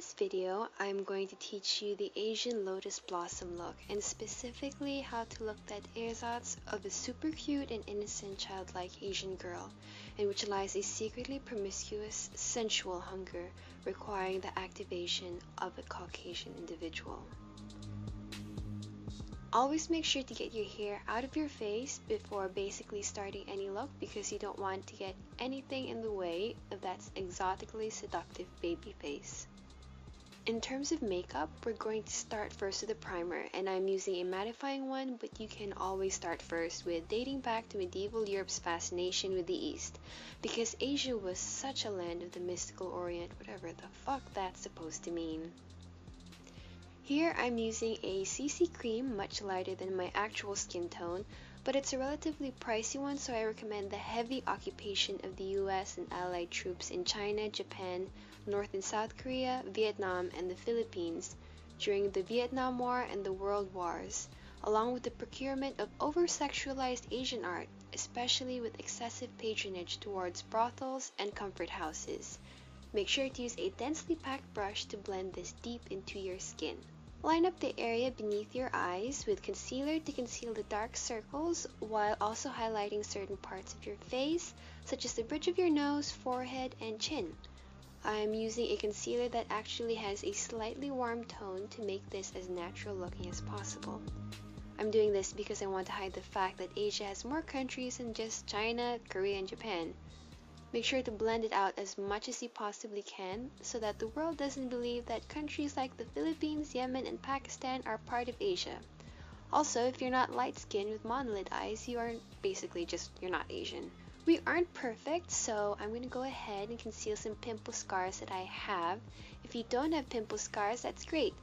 this video, I'm going to teach you the Asian lotus blossom look, and specifically how to look that ersatz of a super cute and innocent childlike Asian girl, in which lies a secretly promiscuous, sensual hunger requiring the activation of a Caucasian individual. Always make sure to get your hair out of your face before basically starting any look, because you don't want to get anything in the way of that exotically seductive baby face. In terms of makeup, we're going to start first with a primer, and I'm using a mattifying one, but you can always start first with dating back to medieval Europe's fascination with the East, because Asia was such a land of the mystical Orient, whatever the fuck that's supposed to mean. Here I'm using a CC cream, much lighter than my actual skin tone, but it's a relatively pricey one, so I recommend the heavy occupation of the US and allied troops in China, Japan, North and South Korea, Vietnam, and the Philippines during the Vietnam War and the World Wars, along with the procurement of over-sexualized Asian art, especially with excessive patronage towards brothels and comfort houses. Make sure to use a densely packed brush to blend this deep into your skin. Line up the area beneath your eyes with concealer to conceal the dark circles while also highlighting certain parts of your face, such as the bridge of your nose, forehead, and chin. I'm using a concealer that actually has a slightly warm tone to make this as natural looking as possible. I'm doing this because I want to hide the fact that Asia has more countries than just China, Korea, and Japan. Make sure to blend it out as much as you possibly can so that the world doesn't believe that countries like the Philippines, Yemen, and Pakistan are part of Asia. Also, if you're not light-skinned with monolid eyes, you're not Asian. We aren't perfect, so I'm going to go ahead and conceal some pimple scars that I have. If you don't have pimple scars, that's great.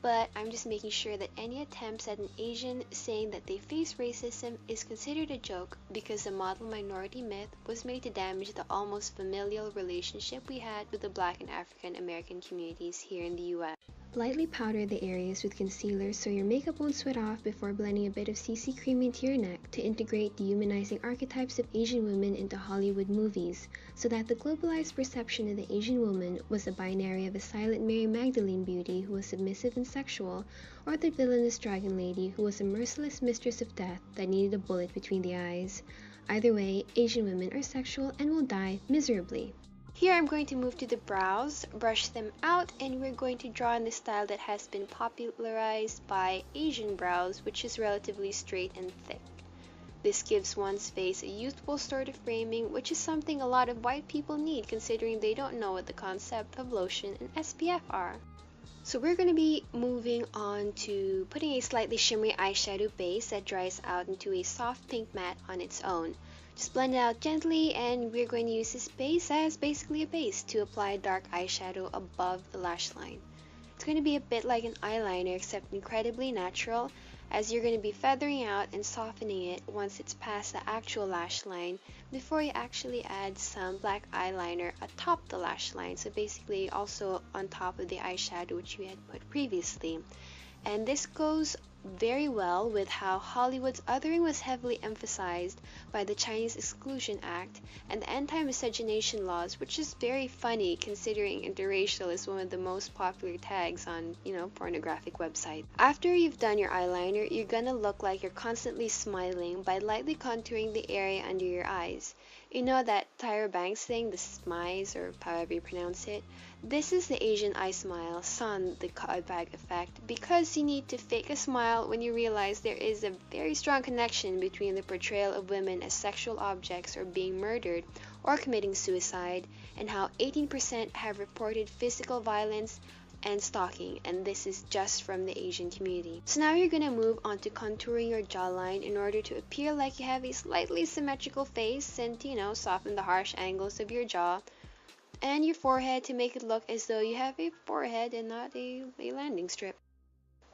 But I'm just making sure that any attempts at an Asian saying that they face racism is considered a joke, because the model minority myth was made to damage the almost familial relationship we had with the Black and African American communities here in the US. Lightly powder the areas with concealer so your makeup won't sweat off before blending a bit of CC cream into your neck to integrate dehumanizing archetypes of Asian women into Hollywood movies, so that the globalized perception of the Asian woman was the binary of a silent Mary Magdalene beauty who was submissive and sexual, or the villainous dragon lady who was a merciless mistress of death that needed a bullet between the eyes. Either way, Asian women are sexual and will die miserably. Here I'm going to move to the brows, brush them out, and we're going to draw in the style that has been popularized by Asian brows, which is relatively straight and thick. This gives one's face a youthful sort of framing, which is something a lot of white people need considering they don't know what the concept of lotion and SPF are. So we're going to be moving on to putting a slightly shimmery eyeshadow base that dries out into a soft pink matte on its own. Just blend it out gently, and we're going to use this base as basically a base to apply dark eyeshadow above the lash line. It's going to be a bit like an eyeliner, except incredibly natural, as you're going to be feathering out and softening it once it's past the actual lash line before you actually add some black eyeliner atop the lash line, so basically also on top of the eyeshadow which you had put previously. And this goes very well with how Hollywood's othering was heavily emphasized by the Chinese Exclusion Act and the anti-miscegenation laws, which is very funny considering interracial is one of the most popular tags on, pornographic websites. After you've done your eyeliner, you're gonna look like you're constantly smiling by lightly contouring the area under your eyes. You know that Tyra Banks thing, the smize, or however you pronounce it? This is the Asian eye smile, the card bag effect, because you need to fake a smile when you realize there is a very strong connection between the portrayal of women as sexual objects or being murdered or committing suicide, and how 18% have reported physical violence and stalking, and this is just from the Asian community. So now you're gonna move on to contouring your jawline in order to appear like you have a slightly symmetrical face and soften the harsh angles of your jaw, and your forehead to make it look as though you have a forehead and not a landing strip.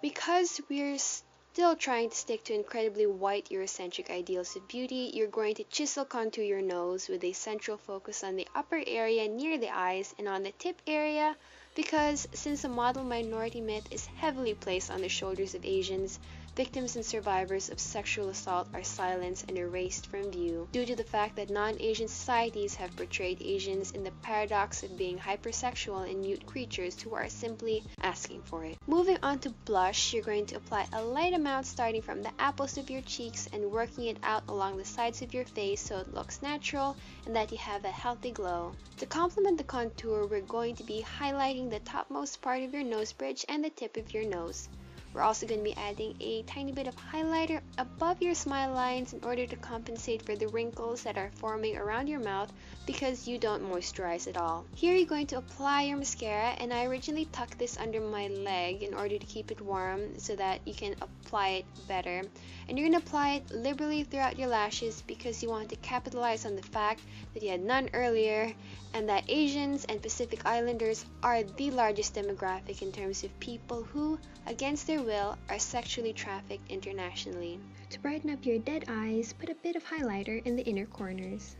Because we're still trying to stick to incredibly white Eurocentric ideals of beauty, you're going to chisel contour your nose with a central focus on the upper area near the eyes and on the tip area, because since the model minority myth is heavily placed on the shoulders of Asians, victims and survivors of sexual assault are silenced and erased from view due to the fact that non-Asian societies have portrayed Asians in the paradox of being hypersexual and mute creatures who are simply asking for it. Moving on to blush, you're going to apply a light amount starting from the apples of your cheeks and working it out along the sides of your face so it looks natural and that you have a healthy glow. To complement the contour, we're going to be highlighting the topmost part of your nose bridge and the tip of your nose. We're also going to be adding a tiny bit of highlighter above your smile lines in order to compensate for the wrinkles that are forming around your mouth because you don't moisturize at all. Here you're going to apply your mascara, and I originally tucked this under my leg in order to keep it warm so that you can apply it better. And you're going to apply it liberally throughout your lashes because you want to capitalize on the fact that you had none earlier and that Asians and Pacific Islanders are the largest demographic in terms of people who, against their will, are sexually trafficked internationally. To brighten up your dead eyes, put a bit of highlighter in the inner corners.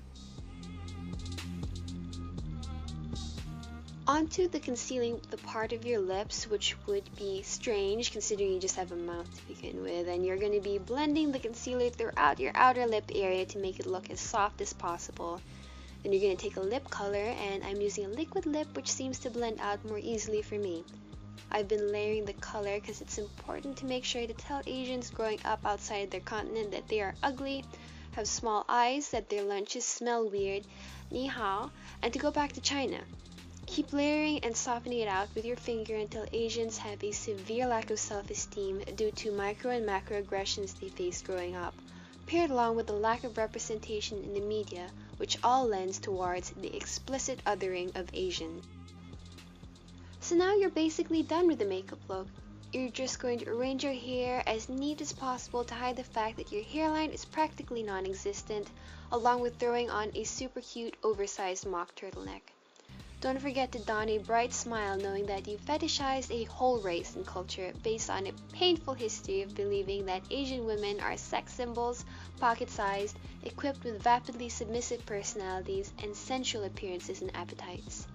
Onto the concealing the part of your lips, which would be strange considering you just have a mouth to begin with, and you're going to be blending the concealer throughout your outer lip area to make it look as soft as possible. Then you're going to take a lip color, and I'm using a liquid lip which seems to blend out more easily for me. I've been layering the color because it's important to make sure to tell Asians growing up outside their continent that they are ugly, have small eyes, that their lunches smell weird, ni hao, and to go back to China. Keep layering and softening it out with your finger until Asians have a severe lack of self-esteem due to micro and macroaggressions they faced growing up, paired along with the lack of representation in the media, which all lends towards the explicit othering of Asians. So now you're basically done with the makeup look. You're just going to arrange your hair as neat as possible to hide the fact that your hairline is practically non-existent, along with throwing on a super cute oversized mock turtleneck. Don't forget to don a bright smile knowing that you fetishized a whole race and culture based on a painful history of believing that Asian women are sex symbols, pocket-sized, equipped with rapidly submissive personalities, and sensual appearances and appetites.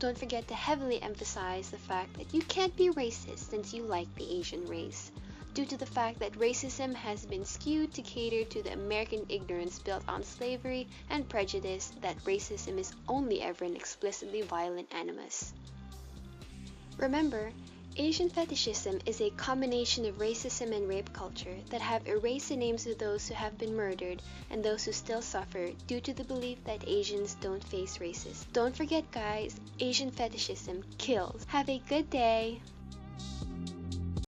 Don't forget to heavily emphasize the fact that you can't be racist since you like the Asian race, due to the fact that racism has been skewed to cater to the American ignorance built on slavery and prejudice that racism is only ever an explicitly violent animus. Remember, Asian fetishism is a combination of racism and rape culture that have erased the names of those who have been murdered and those who still suffer due to the belief that Asians don't face racism. Don't forget guys, Asian fetishism kills. Have a good day!